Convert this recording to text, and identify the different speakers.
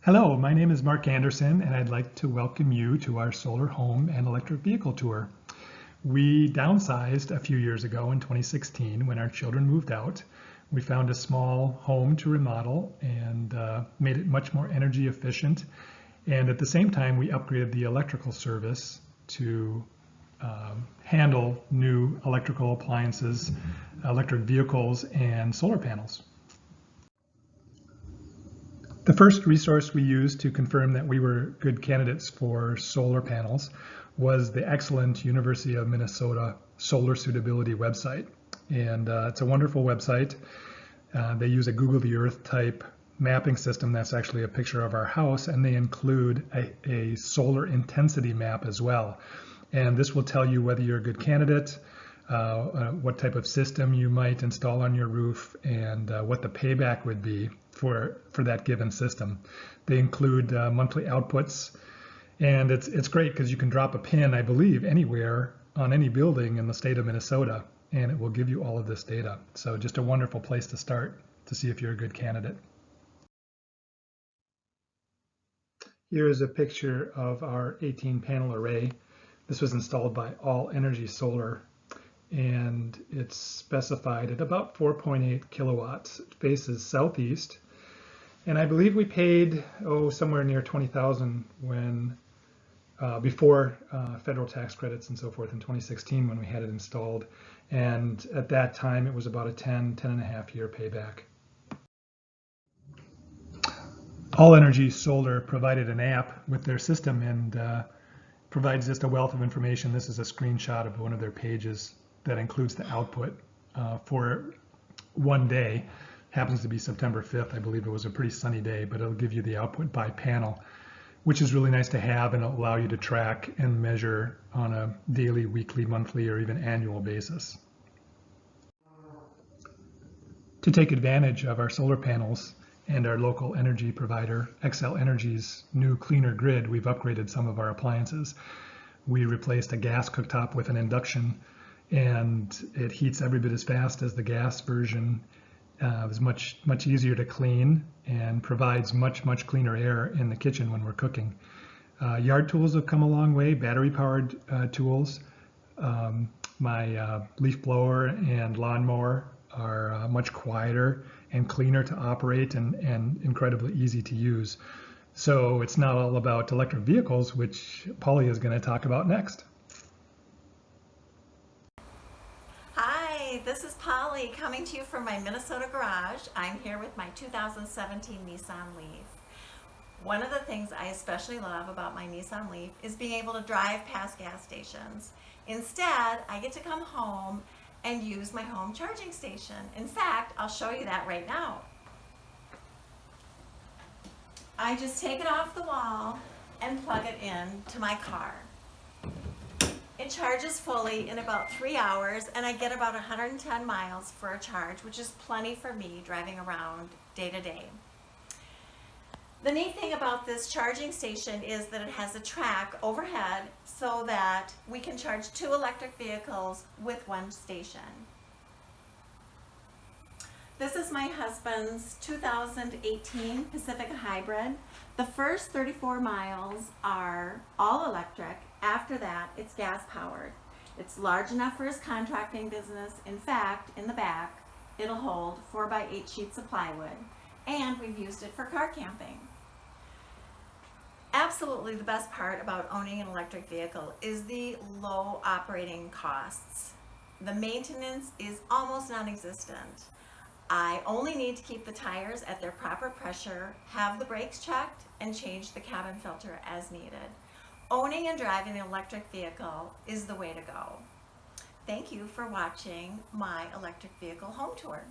Speaker 1: Hello, my name is Mark Anderson, and I'd like to welcome you to our solar home and electric vehicle tour. We downsized a few years ago in 2016 when our children moved out. We found a small home to remodel and made it much more energy efficient. And at the same time, we upgraded the electrical service to handle new electrical appliances, electric vehicles, and solar panels. The first resource we used to confirm that we were good candidates for solar panels was the excellent University of Minnesota solar suitability website. And it's a wonderful website. They use a Google the Earth type mapping system that's actually a picture of our house, and they include a solar intensity map as well. And this will tell you whether you're a good candidate, what type of system you might install on your roof, and what the payback would be for that given system. They include monthly outputs, and it's great because you can drop a pin, I believe, anywhere on any building in the state of Minnesota, and it will give you all of this data. So just a wonderful place to start to see if you're a good candidate. Here is a picture of our 18-panel array. This was installed by All Energy Solar, and it's specified at about 4.8 kilowatts. It faces southeast, and I believe we paid somewhere near $20,000 when before federal tax credits and so forth in 2016 when we had it installed, and at that time it was about a 10 and a half year payback. All Energy Solar provided an app with their system and provides just a wealth of information. This is a screenshot of one of their pages that includes the output for one day. Happens to be September 5th. I believe it was a pretty sunny day, but it'll give you the output by panel, which is really nice to have, and it'll allow you to track and measure on a daily, weekly, monthly, or even annual basis. To take advantage of our solar panels and our local energy provider, Xcel Energy's new cleaner grid, we've upgraded some of our appliances. We replaced a gas cooktop with an induction, and it heats every bit as fast as the gas version. It's much easier to clean and provides much cleaner air in the kitchen when we're cooking. Yard tools have come a long way, battery-powered tools. My leaf blower and lawnmower are much quieter and cleaner to operate and incredibly easy to use. So it's not all about electric vehicles, which Polly is going to talk about next.
Speaker 2: Hi, this is Polly coming to you from my Minnesota garage. I'm here with my 2017 Nissan Leaf. One of the things I especially love about my Nissan Leaf is being able to drive past gas stations. Instead, I get to come home and use my home charging station. In fact, I'll show you that right now. I just take it off the wall and plug it in to my car. It charges fully in about 3 hours, and I get about 110 miles for a charge, which is plenty for me driving around day to day. The neat thing about this charging station is that it has a track overhead so that we can charge 2 electric vehicles with one station. This is my husband's 2018 Pacifica Hybrid. The first 34 miles are all electric. After that, it's gas powered. It's large enough for his contracting business. In fact, in the back, it'll hold 4x8 sheets of plywood, and we've used it for car camping. Absolutely the best part about owning an electric vehicle is the low operating costs. The maintenance is almost non-existent. I only need to keep the tires at their proper pressure, have the brakes checked, and change the cabin filter as needed. Owning and driving an electric vehicle is the way to go. Thank you for watching my electric vehicle home tour.